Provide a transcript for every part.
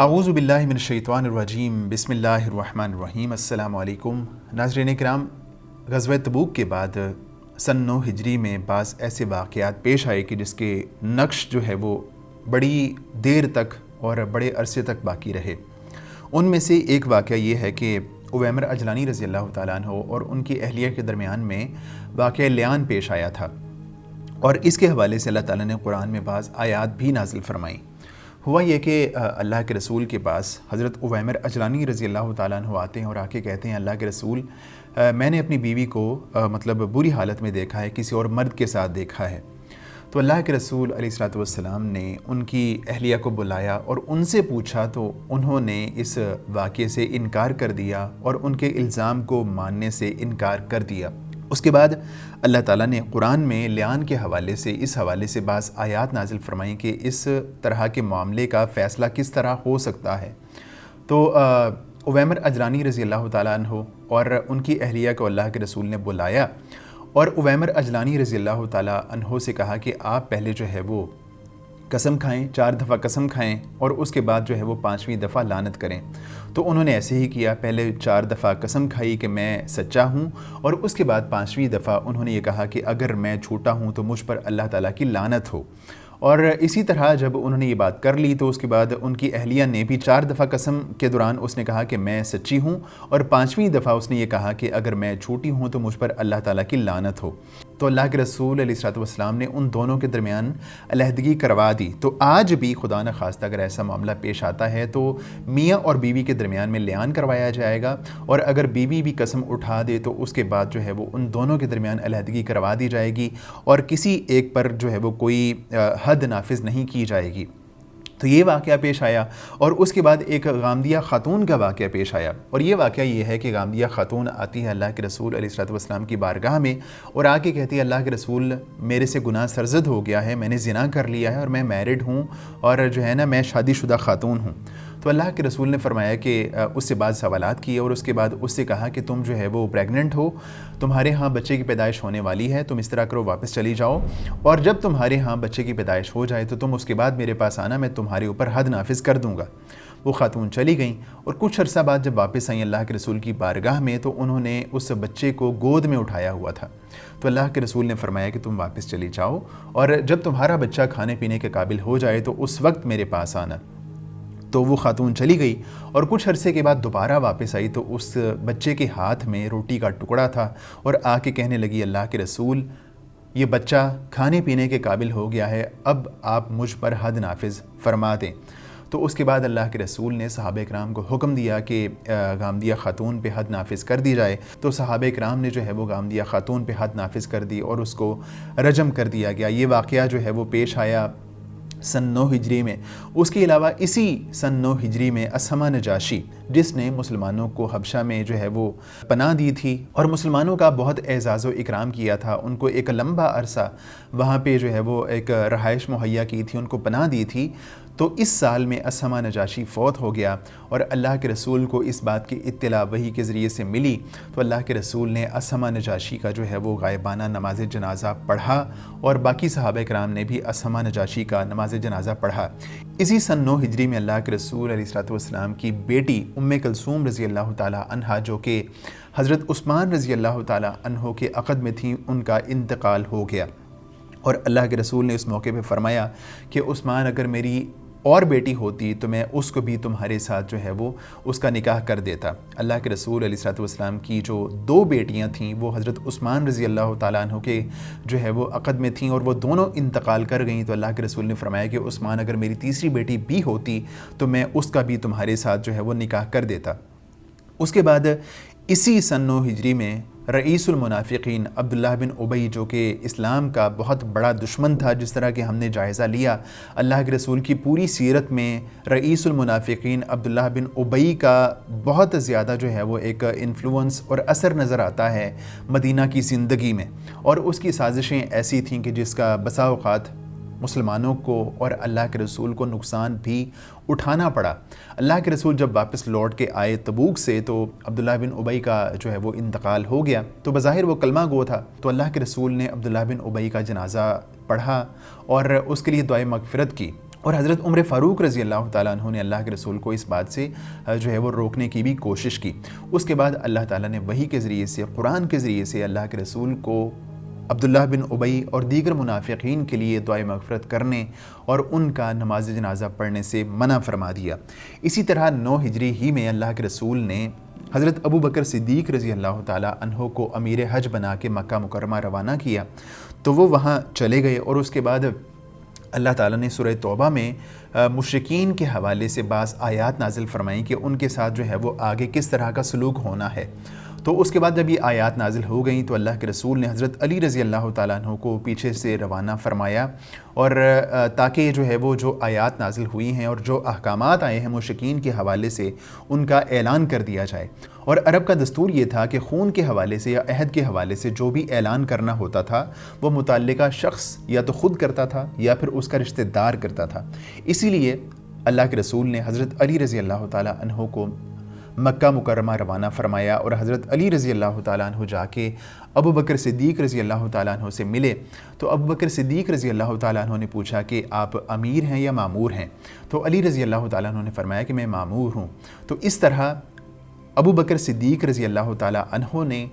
اعوذ باللہ من الشیطان الرجیم بسم اللہ الرحمن الرحیم۔ السلام علیکم ناظرین کرام، غزوہ تبوک کے بعد سن 9 ہجری میں بعض ایسے واقعات پیش آئے کہ جس کے نقش جو ہے وہ بڑی دیر تک اور بڑے عرصے تک باقی رہے۔ ان میں سے ایک واقعہ یہ ہے کہ اویمر اجلانی رضی اللہ تعالیٰ عنہ اور ان کی اہلیہ کے درمیان میں واقعہ لیان پیش آیا تھا، اور اس کے حوالے سے اللہ تعالیٰ نے قرآن میں بعض آیات بھی نازل فرمائیں۔ ہوا یہ کہ اللہ کے رسول کے پاس حضرت اویمر اجلانی رضی اللہ تعالیٰ عنہ آتے ہیں اور آ کے کہتے ہیں، اللہ کے رسول میں نے اپنی بیوی کو بری حالت میں دیکھا ہے، کسی اور مرد کے ساتھ دیکھا ہے۔ تو اللہ کے رسول علیہ الصلوۃ والسلام نے ان کی اہلیہ کو بلایا اور ان سے پوچھا، تو انہوں نے اس واقعے سے انکار کر دیا اور ان کے الزام کو ماننے سے انکار کر دیا۔ اس کے بعد اللہ تعالیٰ نے قرآن میں لیان کے حوالے سے اس حوالے سے بعض آیات نازل فرمائیں کہ اس طرح کے معاملے کا فیصلہ کس طرح ہو سکتا ہے۔ تو اویمر اجلانی رضی اللہ تعالیٰ عنہ اور ان کی اہلیہ کو اللہ کے رسول نے بلایا اور اویمر اجلانی رضی اللہ تعالیٰ عنہ سے کہا کہ آپ پہلے جو ہے وہ قسم کھائیں، 4 دفعہ قسم کھائیں اور اس کے بعد جو ہے وہ 5ویں دفعہ لعنت کریں۔ تو انہوں نے ایسے ہی کیا، پہلے 4 دفعہ قسم کھائی کہ میں سچا ہوں، اور اس کے بعد 5ویں دفعہ انہوں نے یہ کہا کہ اگر میں جھوٹا ہوں تو مجھ پر اللہ تعالیٰ کی لعنت ہو۔ اور اسی طرح جب انہوں نے یہ بات کر لی تو اس کے بعد ان کی اہلیہ نے بھی 4 دفعہ قسم کے دوران اس نے کہا کہ میں سچی ہوں، اور 5ویں دفعہ اس نے یہ کہا کہ اگر میں جھوٹی ہوں تو مجھ پر اللہ تعالیٰ کی لعنت ہو۔ تو اللہ کے رسول علیہ الصلوۃ والسلام نے ان دونوں کے درمیان علیحدگی کروا دی۔ تو آج بھی خدا نخواستہ اگر ایسا معاملہ پیش آتا ہے تو میاں اور بیوی کے درمیان میں لیان کروایا جائے گا، اور اگر بیوی بھی قسم اٹھا دے تو اس کے بعد جو ہے وہ ان دونوں کے درمیان علیحدگی کروا دی جائے گی، اور کسی ایک پر جو ہے وہ کوئی حد نافذ نہیں کی جائے گی۔ تو یہ واقعہ پیش آیا، اور اس کے بعد ایک غامدیہ خاتون کا واقعہ پیش آیا، اور یہ واقعہ یہ ہے کہ غامدیہ خاتون آتی ہے اللہ کے رسول علیہ الصلوۃ والسلام کی بارگاہ میں اور آ کے کہتی ہے، اللہ کے رسول میرے سے گناہ سرزد ہو گیا ہے، میں نے زنا کر لیا ہے اور میں میرڈ ہوں، اور جو ہے نا میں شادی شدہ خاتون ہوں۔ تو اللہ کے رسول نے فرمایا کہ اس سے بعض سوالات کیے، اور اس کے بعد اس سے کہا کہ تم جو ہے وہ پریگننٹ ہو، تمہارے ہاں بچے کی پیدائش ہونے والی ہے، تم اس طرح کرو واپس چلی جاؤ، اور جب تمہارے ہاں بچے کی پیدائش ہو جائے تو تم اس کے بعد میرے پاس آنا، میں تمہارے اوپر حد نافذ کر دوں گا۔ وہ خاتون چلی گئیں، اور کچھ عرصہ بعد جب واپس آئیں اللہ کے رسول کی بارگاہ میں تو انہوں نے اس بچے کو گود میں اٹھایا ہوا تھا۔ تو اللہ کے رسول نے فرمایا کہ تم واپس چلی جاؤ، اور جب تمہارا بچہ کھانے پینے کے قابل ہو جائے تو اس وقت میرے پاس آنا۔ تو وہ خاتون چلی گئی، اور کچھ عرصے کے بعد دوبارہ واپس آئی تو اس بچے کے ہاتھ میں روٹی کا ٹکڑا تھا، اور آ کے کہنے لگی، اللہ کے رسول یہ بچہ کھانے پینے کے قابل ہو گیا ہے، اب آپ مجھ پر حد نافذ فرما دیں۔ تو اس کے بعد اللہ کے رسول نے صحابہ کرام کو حکم دیا کہ غامدیہ خاتون پہ حد نافذ کر دی جائے۔ تو صحابہ کرام نے جو ہے وہ غامدیہ خاتون پہ حد نافذ کر دی اور اس کو رجم کر دیا گیا۔ یہ واقعہ جو ہے وہ پیش آیا سن 9 ہجری میں۔ اس کے علاوہ اسی سن 9 ہجری میں اسہمہ نجاشی، جس نے مسلمانوں کو حبشہ میں جو ہے وہ پناہ دی تھی اور مسلمانوں کا بہت اعزاز و اکرام کیا تھا، ان کو ایک لمبا عرصہ وہاں پہ جو ہے وہ ایک رہائش مہیا کی تھی، ان کو پناہ دی تھی۔ تو اس سال میں اسہمہ نجاشی فوت ہو گیا، اور اللہ کے رسول کو اس بات کی اطلاع وحی کے ذریعے سے ملی، تو اللہ کے رسول نے اسہمہ نجاشی کا جو ہے وہ غائبانہ نماز جنازہ پڑھا، اور باقی صحابہ کرام نے بھی اسہمہ نجاشی کا نماز جنازہ پڑھا۔ اسی سن 9 ہجری میں اللہ کے رسول علیہ الصلوۃ والسلام کی بیٹی کلثوم رضی اللہ تعالیٰ عنہا، جو کہ حضرت عثمان رضی اللہ تعالیٰ عنہ کے عقد میں تھیں، ان کا انتقال ہو گیا، اور اللہ کے رسول نے اس موقع پہ فرمایا کہ عثمان اگر میری اور بیٹی ہوتی تو میں اس کو بھی تمہارے ساتھ جو ہے وہ اس کا نکاح کر دیتا۔ اللہ کے رسول علیہ الصلوۃ والسلام کی جو 2 بیٹیاں تھیں وہ حضرت عثمان رضی اللہ تعالیٰ عنہ کے جو ہے وہ عقد میں تھیں، اور وہ دونوں انتقال کر گئیں۔ تو اللہ کے رسول نے فرمایا کہ عثمان اگر میری تیسری بیٹی بھی ہوتی تو میں اس کا بھی تمہارے ساتھ جو ہے وہ نکاح کر دیتا۔ اس کے بعد اسی سن 9 ہجری میں رئیس المنافقین عبداللہ بن ابی، جو کہ اسلام کا بہت بڑا دشمن تھا، جس طرح کہ ہم نے جائزہ لیا اللہ کے رسول کی پوری سیرت میں رئیس المنافقین عبداللہ بن ابی کا بہت زیادہ جو ہے وہ ایک انفلوئنس اور اثر نظر آتا ہے مدینہ کی زندگی میں، اور اس کی سازشیں ایسی تھیں کہ جس کا بسا اوقات مسلمانوں کو اور اللہ کے رسول کو نقصان بھی اٹھانا پڑا۔ اللہ کے رسول جب واپس لوٹ کے آئے تبوک سے تو عبداللہ بن ابی کا جو ہے وہ انتقال ہو گیا، تو بظاہر وہ کلمہ گو تھا، تو اللہ کے رسول نے عبداللہ بن ابی کا جنازہ پڑھا اور اس کے لیے دعائے مغفرت کی، اور حضرت عمر فاروق رضی اللہ تعالیٰ عنہ نے اللہ کے رسول کو اس بات سے جو ہے وہ روکنے کی بھی کوشش کی۔ اس کے بعد اللہ تعالیٰ نے وحی کے ذریعے سے، قرآن کے ذریعے سے اللہ کے رسول کو عبداللہ بن ابی اور دیگر منافقین کے لیے دعائے مغفرت کرنے اور ان کا نماز جنازہ پڑھنے سے منع فرما دیا۔ اسی طرح 9 ہجری ہی میں اللہ کے رسول نے حضرت ابو بکر صدیق رضی اللہ تعالیٰ عنہ کو امیر حج بنا کے مکہ مکرمہ روانہ کیا، تو وہ وہاں چلے گئے، اور اس کے بعد اللہ تعالیٰ نے سورہ توبہ میں مشرکین کے حوالے سے بعض آیات نازل فرمائیں کہ ان کے ساتھ جو ہے وہ آگے کس طرح کا سلوک ہونا ہے۔ تو اس کے بعد جب یہ آیات نازل ہو گئیں تو اللہ کے رسول نے حضرت علی رضی اللہ تعالیٰ عنہ کو پیچھے سے روانہ فرمایا، اور تاکہ جو ہے وہ جو آیات نازل ہوئی ہیں اور جو احکامات آئے ہیں مشرکین کے حوالے سے ان کا اعلان کر دیا جائے۔ اور عرب کا دستور یہ تھا کہ خون کے حوالے سے یا عہد کے حوالے سے جو بھی اعلان کرنا ہوتا تھا وہ متعلقہ شخص یا تو خود کرتا تھا یا پھر اس کا رشتہ دار کرتا تھا۔ اسی لیے اللہ کے رسول نے حضرت علی رضی اللہ تعالیٰ عنہ کو مکہ مکرمہ روانہ فرمایا، اور حضرت علی رضی اللہ تعالیٰ عنہ جا کے ابو بکر صدیق رضی اللہ تعالیٰ عنہ سے ملے۔ تو ابو بکر صدیق رضی اللہ تعالیٰ عنہ نے پوچھا کہ آپ امیر ہیں یا مامور ہیں؟ تو علی رضی اللہ تعالیٰ عنہ نے فرمایا کہ میں مامور ہوں۔ تو اس طرح ابو بکر صدیق رضی اللہ تعالیٰ عنہ نے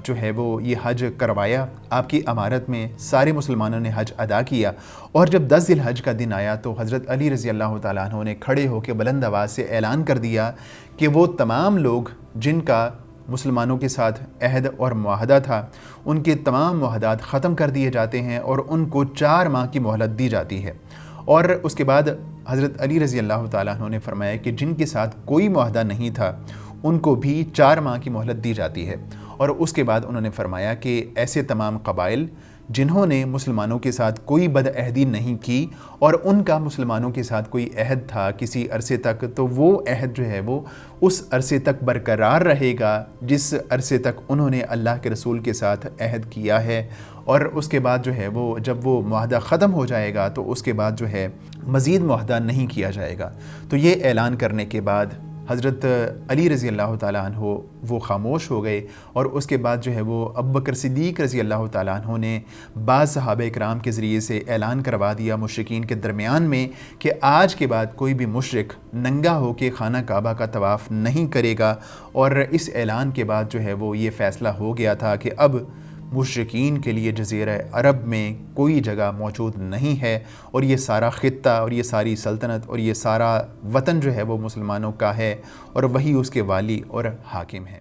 جو ہے وہ یہ حج کروایا، آپ کی امارت میں سارے مسلمانوں نے حج ادا کیا، اور جب 10 ذی الحج کا دن آیا تو حضرت علی رضی اللہ تعالیٰ عنہ نے کھڑے ہو کے بلند آواز سے اعلان کر دیا کہ وہ تمام لوگ جن کا مسلمانوں کے ساتھ عہد اور معاہدہ تھا ان کے تمام معاہدات ختم کر دیے جاتے ہیں اور ان کو 4 ماہ کی مہلت دی جاتی ہے۔ اور اس کے بعد حضرت علی رضی اللہ تعالیٰ عنہ نے فرمایا کہ جن کے ساتھ کوئی معاہدہ نہیں تھا ان کو بھی 4 ماہ کی مہلت دی جاتی ہے۔ اور اس کے بعد انہوں نے فرمایا کہ ایسے تمام قبائل جنہوں نے مسلمانوں کے ساتھ کوئی بد عہدی نہیں کی اور ان کا مسلمانوں کے ساتھ کوئی عہد تھا کسی عرصے تک، تو وہ عہد جو ہے وہ اس عرصے تک برقرار رہے گا جس عرصے تک انہوں نے اللہ کے رسول کے ساتھ عہد کیا ہے، اور اس کے بعد جو ہے وہ جب وہ معاہدہ ختم ہو جائے گا تو اس کے بعد جو ہے مزید معاہدہ نہیں کیا جائے گا۔ تو یہ اعلان کرنے کے بعد حضرت علی رضی اللہ تعالیٰ عنہ وہ خاموش ہو گئے، اور اس کے بعد جو ہے وہ ابو بکر صدیق رضی اللہ تعالیٰ عنہ نے بعض صحابہ کرام کے ذریعے سے اعلان کروا دیا مشرکین کے درمیان میں کہ آج کے بعد کوئی بھی مشرک ننگا ہو کے خانہ کعبہ کا طواف نہیں کرے گا۔ اور اس اعلان کے بعد جو ہے وہ یہ فیصلہ ہو گیا تھا کہ اب مشرکین کے لیے جزیرہ عرب میں کوئی جگہ موجود نہیں ہے، اور یہ سارا خطہ اور یہ ساری سلطنت اور یہ سارا وطن جو ہے وہ مسلمانوں کا ہے، اور وہی اس کے والی اور حاکم ہیں۔